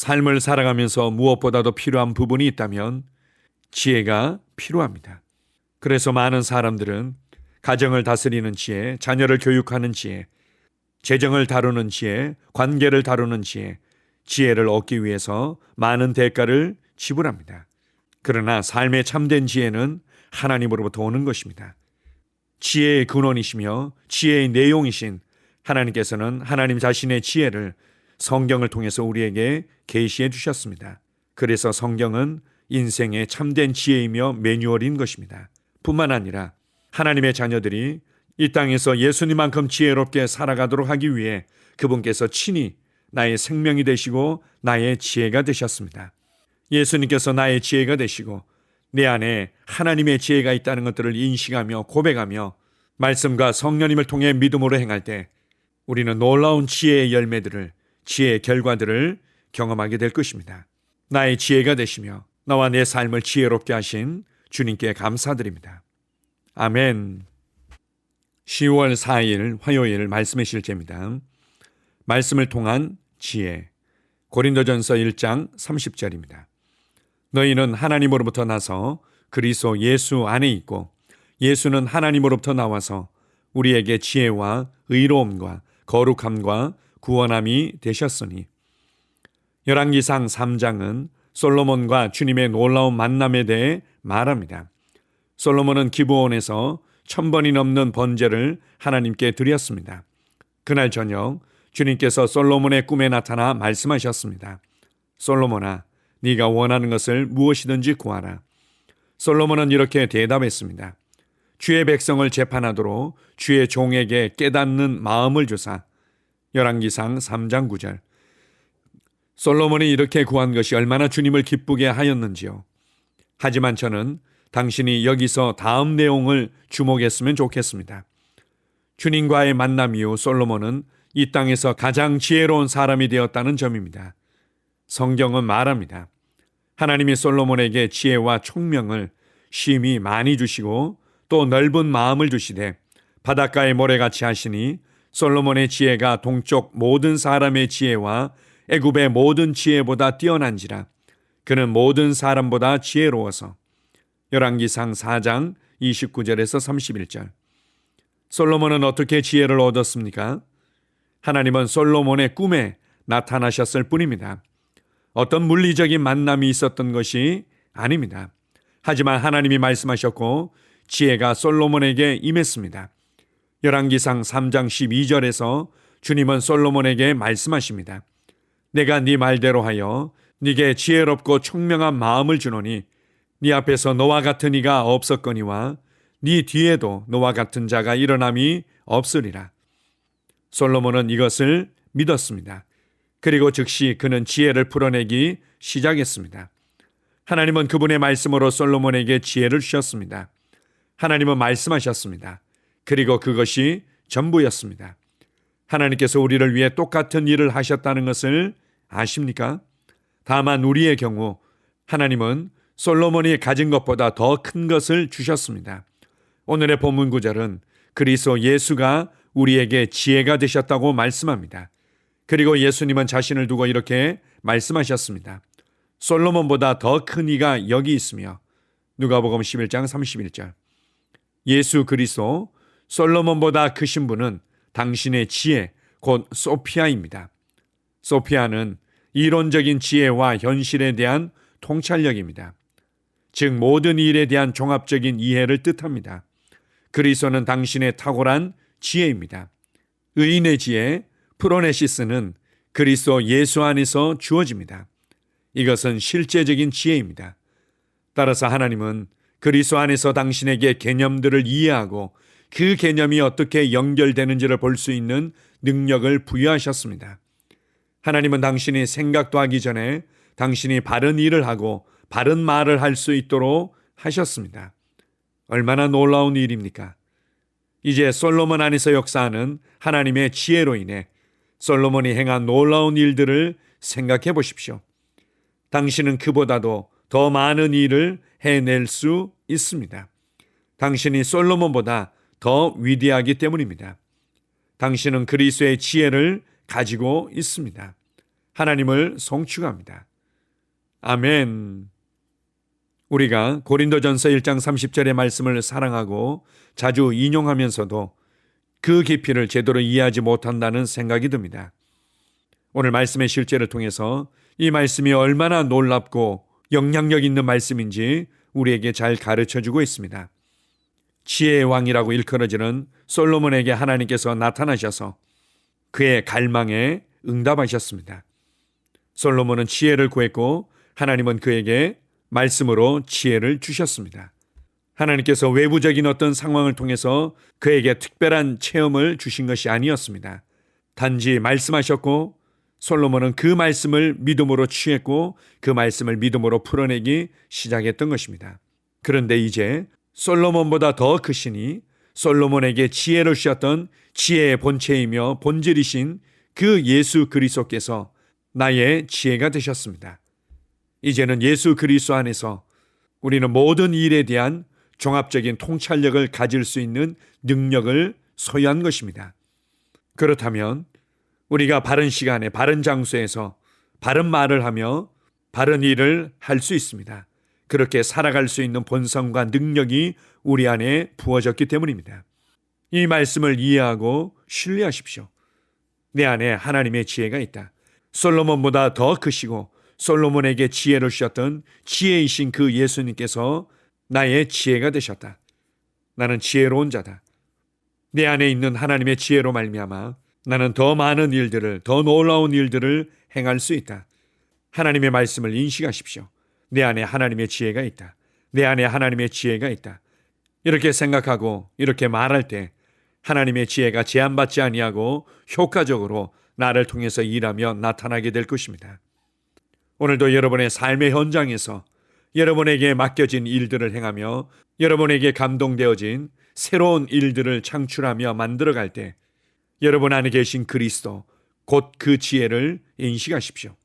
삶을 살아가면서 무엇보다도 필요한 부분이 있다면 지혜가 필요합니다. 그래서 많은 사람들은 가정을 다스리는 지혜, 자녀를 교육하는 지혜, 재정을 다루는 지혜, 관계를 다루는 지혜, 지혜를 얻기 위해서 많은 대가를 지불합니다. 그러나 삶의 참된 지혜는 하나님으로부터 오는 것입니다. 지혜의 근원이시며 지혜의 내용이신 하나님께서는 하나님 자신의 지혜를 성경을 통해서 우리에게 계시해 주셨습니다. 그래서 성경은 인생의 참된 지혜이며 매뉴얼인 것입니다. 뿐만 아니라 하나님의 자녀들이 이 땅에서 예수님만큼 지혜롭게 살아가도록 하기 위해 그분께서 친히 나의 생명이 되시고 나의 지혜가 되셨습니다. 예수님께서 나의 지혜가 되시고 내 안에 하나님의 지혜가 있다는 것들을 인식하며 고백하며 말씀과 성령님을 통해 믿음으로 행할 때 우리는 놀라운 지혜의 열매들을, 지혜의 결과들을 경험하게 될 것입니다. 나의 지혜가 되시며 나와 내 삶을 지혜롭게 하신 주님께 감사드립니다. 아멘. 10월 4일 화요일 말씀의 실제입니다. 말씀을 통한 지혜. 고린도전서 1장 30절입니다. 너희는 하나님으로부터 나서 그리스도 예수 안에 있고 예수는 하나님으로부터 나와서 우리에게 지혜와 의로움과 거룩함과 구원함이 되셨으니. 열왕기상 3장은 솔로몬과 주님의 놀라운 만남에 대해 말합니다. 솔로몬은 기브온에서 1000번이 넘는 번제를 하나님께 드렸습니다. 그날 저녁 주님께서 솔로몬의 꿈에 나타나 말씀하셨습니다. 솔로몬아, 네가 원하는 것을 무엇이든지 구하라. 솔로몬은 이렇게 대답했습니다. 주의 백성을 재판하도록 주의 종에게 깨닫는 마음을 주사. 열왕기상 3장 9절. 솔로몬이 이렇게 구한 것이 얼마나 주님을 기쁘게 하였는지요. 하지만 저는 당신이 여기서 다음 내용을 주목했으면 좋겠습니다. 주님과의 만남 이후 솔로몬은 이 땅에서 가장 지혜로운 사람이 되었다는 점입니다. 성경은 말합니다. 하나님이 솔로몬에게 지혜와 총명을 심히 많이 주시고 또 넓은 마음을 주시되 바닷가의 모래같이 하시니 솔로몬의 지혜가 동쪽 모든 사람의 지혜와 애굽의 모든 지혜보다 뛰어난지라. 그는 모든 사람보다 지혜로워서. 열왕기상 4장 29절에서 31절. 솔로몬은 어떻게 지혜를 얻었습니까? 하나님은 솔로몬의 꿈에 나타나셨을 뿐입니다. 어떤 물리적인 만남이 있었던 것이 아닙니다. 하지만 하나님이 말씀하셨고 지혜가 솔로몬에게 임했습니다. 열왕기상 3장 12절에서 주님은 솔로몬에게 말씀하십니다. 내가 네 말대로 하여 네게 지혜롭고 총명한 마음을 주노니 네 앞에서 너와 같은 이가 없었거니와 네 뒤에도 너와 같은 자가 일어남이 없으리라. 솔로몬은 이것을 믿었습니다. 그리고 즉시 그는 지혜를 풀어내기 시작했습니다. 하나님은 그분의 말씀으로 솔로몬에게 지혜를 주셨습니다. 하나님은 말씀하셨습니다. 그리고 그것이 전부였습니다. 하나님께서 우리를 위해 똑같은 일을 하셨다는 것을 아십니까? 다만 우리의 경우 하나님은 솔로몬이 가진 것보다 더 큰 것을 주셨습니다. 오늘의 본문 구절은 그리스도 예수가 우리에게 지혜가 되셨다고 말씀합니다. 그리고 예수님은 자신을 두고 이렇게 말씀하셨습니다. 솔로몬보다 더 큰 이가 여기 있으며. 누가복음 11장 31절. 예수 그리스도 솔로몬보다 크신 분은 당신의 지혜 곧 소피아입니다. 소피아는 이론적인 지혜와 현실에 대한 통찰력입니다. 즉 모든 일에 대한 종합적인 이해를 뜻합니다. 그리스도는 당신의 탁월한 지혜입니다. 의인의 지혜 프로네시스는 그리스도 예수 안에서 주어집니다. 이것은 실제적인 지혜입니다. 따라서 하나님은 그리스도 안에서 당신에게 개념들을 이해하고 그 개념이 어떻게 연결되는지를 볼 수 있는 능력을 부여하셨습니다. 하나님은 당신이 생각도 하기 전에 당신이 바른 일을 하고 바른 말을 할 수 있도록 하셨습니다. 얼마나 놀라운 일입니까? 이제 솔로몬 안에서 역사하는 하나님의 지혜로 인해 솔로몬이 행한 놀라운 일들을 생각해 보십시오. 당신은 그보다도 더 많은 일을 해낼 수 있습니다. 당신이 솔로몬보다 더 위대하기 때문입니다. 당신은 그리스도의 지혜를 가지고 있습니다. 하나님을 송축합니다. 아멘. 우리가 고린도전서 1장 30절의 말씀을 사랑하고 자주 인용하면서도 그 깊이를 제대로 이해하지 못한다는 생각이 듭니다. 오늘 말씀의 실제를 통해서 이 말씀이 얼마나 놀랍고 영향력 있는 말씀인지 우리에게 잘 가르쳐주고 있습니다. 지혜의 왕이라고 일컬어지는 솔로몬에게 하나님께서 나타나셔서 그의 갈망에 응답하셨습니다. 솔로몬은 지혜를 구했고 하나님은 그에게 말씀으로 지혜를 주셨습니다. 하나님께서 외부적인 어떤 상황을 통해서 그에게 특별한 체험을 주신 것이 아니었습니다. 단지 말씀하셨고 솔로몬은 그 말씀을 믿음으로 취했고 그 말씀을 믿음으로 풀어내기 시작했던 것입니다. 그런데 이제 솔로몬보다 더 크시니 솔로몬에게 지혜를 주셨던 지혜의 본체이며 본질이신 그 예수 그리스도께서 나의 지혜가 되셨습니다. 이제는 예수 그리스도 안에서 우리는 모든 일에 대한 종합적인 통찰력을 가질 수 있는 능력을 소유한 것입니다. 그렇다면 우리가 바른 시간에 바른 장소에서 바른 말을 하며 바른 일을 할 수 있습니다. 그렇게 살아갈 수 있는 본성과 능력이 우리 안에 부어졌기 때문입니다. 이 말씀을 이해하고 신뢰하십시오. 내 안에 하나님의 지혜가 있다. 솔로몬보다 더 크시고 솔로몬에게 지혜를 주셨던 지혜이신 그 예수님께서 나의 지혜가 되셨다. 나는 지혜로운 자다. 내 안에 있는 하나님의 지혜로 말미암아 나는 더 많은 일들을, 더 놀라운 일들을 행할 수 있다. 하나님의 말씀을 인식하십시오. 내 안에 하나님의 지혜가 있다. 내 안에 하나님의 지혜가 있다. 이렇게 생각하고 이렇게 말할 때 하나님의 지혜가 제한받지 아니하고 효과적으로 나를 통해서 일하며 나타나게 될 것입니다. 오늘도 여러분의 삶의 현장에서 여러분에게 맡겨진 일들을 행하며 여러분에게 감동되어진 새로운 일들을 창출하며 만들어갈 때 여러분 안에 계신 그리스도, 곧 그 지혜를 인식하십시오.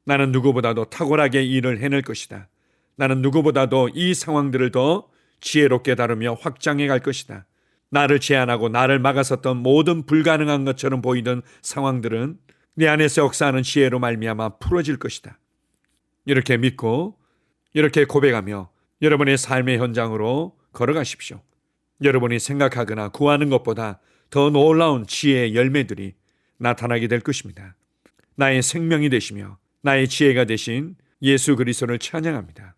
나는 누구보다도 탁월하게 일을 해낼 것이다. 나는 누구보다도 이 상황들을 더 지혜롭게 다루며 확장해 갈 것이다. 나를 제한하고 나를 막아섰던 모든 불가능한 것처럼 보이던 상황들은 내 안에서 역사하는 지혜로 말미암아 풀어질 것이다. 이렇게 믿고 이렇게 고백하며 여러분의 삶의 현장으로 걸어가십시오. 여러분이 생각하거나 구하는 것보다 더 놀라운 지혜의 열매들이 나타나게 될 것입니다. 나의 생명이 되시며 나의 지혜가 되신 예수 그리스도를 찬양합니다.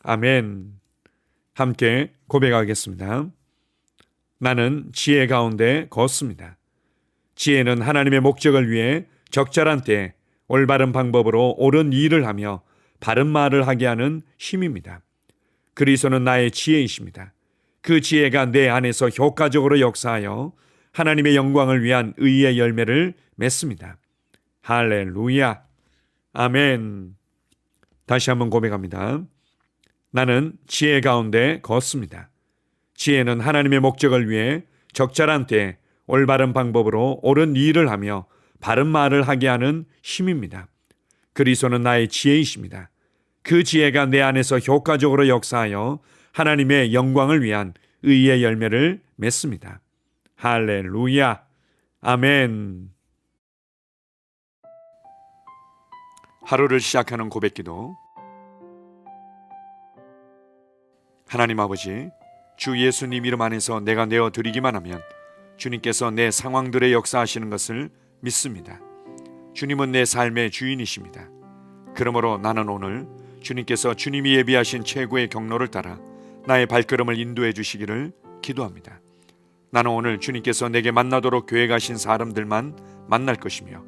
아멘. 함께 고백하겠습니다. 나는 지혜 가운데 걷습니다. 지혜는 하나님의 목적을 위해 적절한 때 올바른 방법으로 옳은 일을 하며 바른 말을 하게 하는 힘입니다. 그리스도는 나의 지혜이십니다. 그 지혜가 내 안에서 효과적으로 역사하여 하나님의 영광을 위한 의의 열매를 맺습니다. 할렐루야. 아멘. 다시 한번 고백합니다. 나는 지혜 가운데 걷습니다. 지혜는 하나님의 목적을 위해 적절한 때 올바른 방법으로 옳은 일을 하며 바른 말을 하게 하는 힘입니다. 그리스도는 나의 지혜이십니다. 그 지혜가 내 안에서 효과적으로 역사하여 하나님의 영광을 위한 의의 열매를 맺습니다. 할렐루야. 아멘. 하루를 시작하는 고백기도. 하나님 아버지, 주 예수님 이름 안에서 내가 내어드리기만 하면 주님께서 내 상황들에 역사하시는 것을 믿습니다. 주님은 내 삶의 주인이십니다. 그러므로 나는 오늘 주님께서 주님이 예비하신 최고의 경로를 따라 나의 발걸음을 인도해 주시기를 기도합니다. 나는 오늘 주님께서 내게 만나도록 계획하신 사람들만 만날 것이며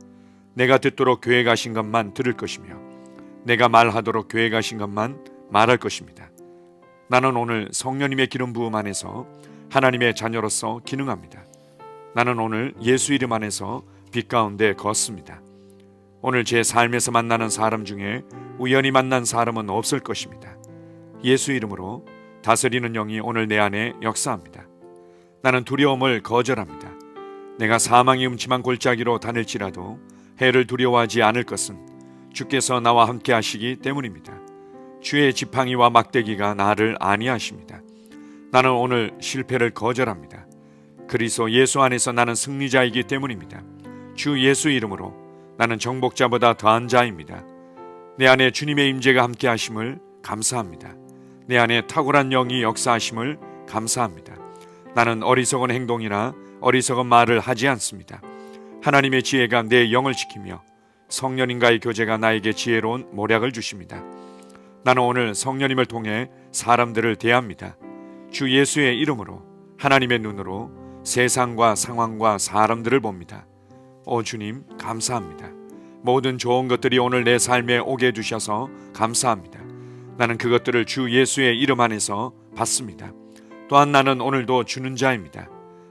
내가 듣도록 계획하신 것만 들을 것이며 내가 말하도록 계획하신 것만 말할 것입니다. 나는 오늘 성령님의 기름 부음 안에서 하나님의 자녀로서 기능합니다. 나는 오늘 예수 이름 안에서 빛 가운데 걷습니다. 오늘 제 삶에서 만나는 사람 중에 우연히 만난 사람은 없을 것입니다. 예수 이름으로 다스리는 영이 오늘 내 안에 역사합니다. 나는 두려움을 거절합니다. 내가 사망의 음침한 골짜기로 다닐지라도 해를 두려워하지 않을 것은 주께서 나와 함께 하시기 때문입니다. 주의 지팡이와 막대기가 나를 안위하십니다. 나는 오늘 실패를 거절합니다. 그리스도 예수 안에서 나는 승리자이기 때문입니다. 주 예수 이름으로 나는 정복자보다 더한 자입니다. 내 안에 주님의 임재가 함께 하심을 감사합니다. 내 안에 탁월한 영이 역사하심을 감사합니다. 나는 어리석은 행동이나 어리석은 말을 하지 않습니다. 하나님의 지혜가 내 영을 지키며 성령님과의 교제가 나에게 지혜로운 모략을 주십니다. 나는 오늘 성령님을 통해 사람들을 대합니다. 주 예수의 이름으로 하나님의 눈으로 세상과 상황과 사람들을 봅니다. 오 주님, 감사합니다. 모든 좋은 것들이 오늘 내 삶에 오게 해주셔서 감사합니다. 나는 그것들을 주 예수의 이름 안에서 받습니다. 또한 나는 오늘도 주는 자입니다.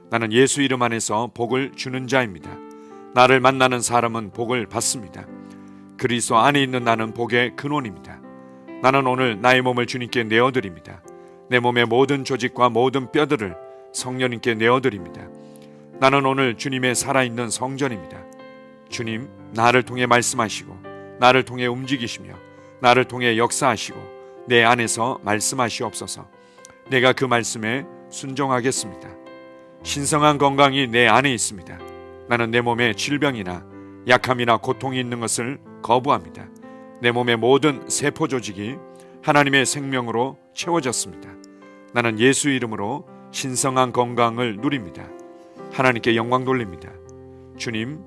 나는 예수 이름 안에서 복을 주는 자입니다. 나를 만나는 사람은 복을 받습니다. 그리스도 안에 있는 나는 복의 근원입니다. 나는 오늘 나의 몸을 주님께 내어드립니다. 내 몸의 모든 조직과 모든 뼈들을 성령님께 내어드립니다. 나는 오늘 주님의 살아있는 성전입니다. 주님, 나를 통해 말씀하시고 나를 통해 움직이시며 나를 통해 역사하시고 내 안에서 말씀하시옵소서. 내가 그 말씀에 순종하겠습니다. 신성한 건강이 내 안에 있습니다. 나는 내 몸에 질병이나 약함이나 고통이 있는 것을 거부합니다. 내 몸의 모든 세포 조직이 하나님의 생명으로 채워졌습니다. 나는 예수 이름으로 신성한 건강을 누립니다. 하나님께 영광 돌립니다. 주님,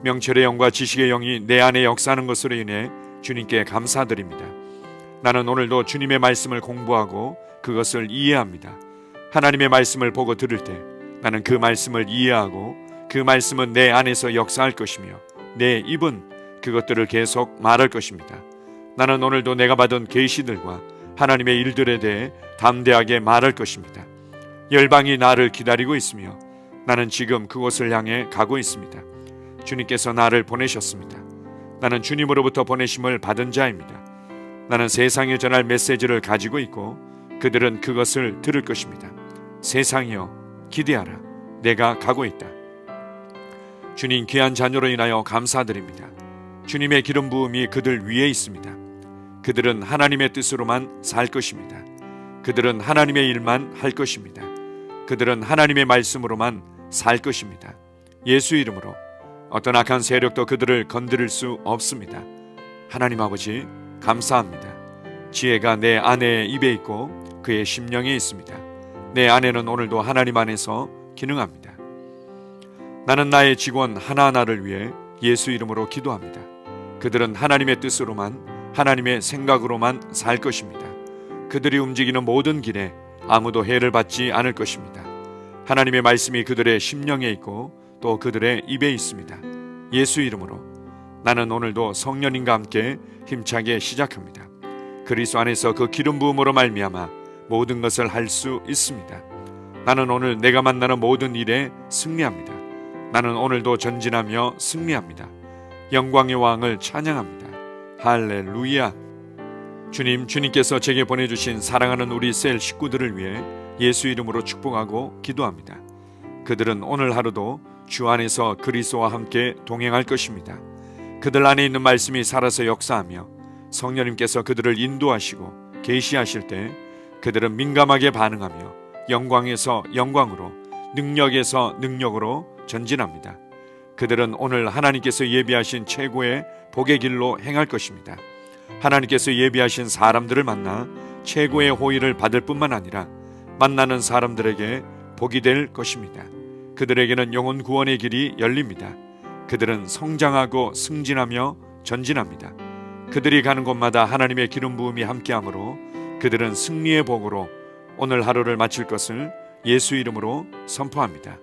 명철의 영과 지식의 영이 내 안에 역사하는 것으로 인해 주님께 감사드립니다. 나는 오늘도 주님의 말씀을 공부하고 그것을 이해합니다. 하나님의 말씀을 보고 들을 때 나는 그 말씀을 이해하고 그 말씀은 내 안에서 역사할 것이며 내 입은 그것들을 계속 말할 것입니다. 나는 오늘도 내가 받은 계시들과 하나님의 일들에 대해 담대하게 말할 것입니다. 열방이 나를 기다리고 있으며 나는 지금 그곳을 향해 가고 있습니다. 주님께서 나를 보내셨습니다. 나는 주님으로부터 보내심을 받은 자입니다. 나는 세상에 전할 메시지를 가지고 있고 그들은 그것을 들을 것입니다. 세상이여, 기대하라. 내가 가고 있다. 주님, 귀한 자녀로 인하여 감사드립니다. 주님의 기름 부음이 그들 위에 있습니다. 그들은 하나님의 뜻으로만 살 것입니다. 그들은 하나님의 일만 할 것입니다. 그들은 하나님의 말씀으로만 살 것입니다. 예수 이름으로 어떤 악한 세력도 그들을 건드릴 수 없습니다. 하나님 아버지, 감사합니다. 지혜가 내 아내의 입에 있고 그의 심령에 있습니다. 내 아내는 오늘도 하나님 안에서 기능합니다. 나는 나의 직원 하나하나를 위해 예수 이름으로 기도합니다. 그들은 하나님의 뜻으로만, 하나님의 생각으로만 살 것입니다. 그들이 움직이는 모든 길에 아무도 해를 받지 않을 것입니다. 하나님의 말씀이 그들의 심령에 있고 또 그들의 입에 있습니다. 예수 이름으로 나는 오늘도 성령님과 함께 힘차게 시작합니다. 그리스도 안에서 그 기름 부음으로 말미암아 모든 것을 할 수 있습니다. 나는 오늘 내가 만나는 모든 일에 승리합니다. 나는 오늘도 전진하며 승리합니다. 영광의 왕을 찬양합니다. 할렐루야. 주님, 주님께서 제게 보내주신 사랑하는 우리 셀 식구들을 위해 예수 이름으로 축복하고 기도합니다. 그들은 오늘 하루도 주 안에서 그리스도와 함께 동행할 것입니다. 그들 안에 있는 말씀이 살아서 역사하며 성령님께서 그들을 인도하시고 계시하실 때 그들은 민감하게 반응하며 영광에서 영광으로, 능력에서 능력으로 전진합니다. 그들은 오늘 하나님께서 예비하신 최고의 복의 길로 행할 것입니다. 하나님께서 예비하신 사람들을 만나 최고의 호의를 받을 뿐만 아니라 만나는 사람들에게 복이 될 것입니다. 그들에게는 영혼 구원의 길이 열립니다. 그들은 성장하고 승진하며 전진합니다. 그들이 가는 곳마다 하나님의 기름 부음이 함께하므로 그들은 승리의 복으로 오늘 하루를 마칠 것을 예수 이름으로 선포합니다.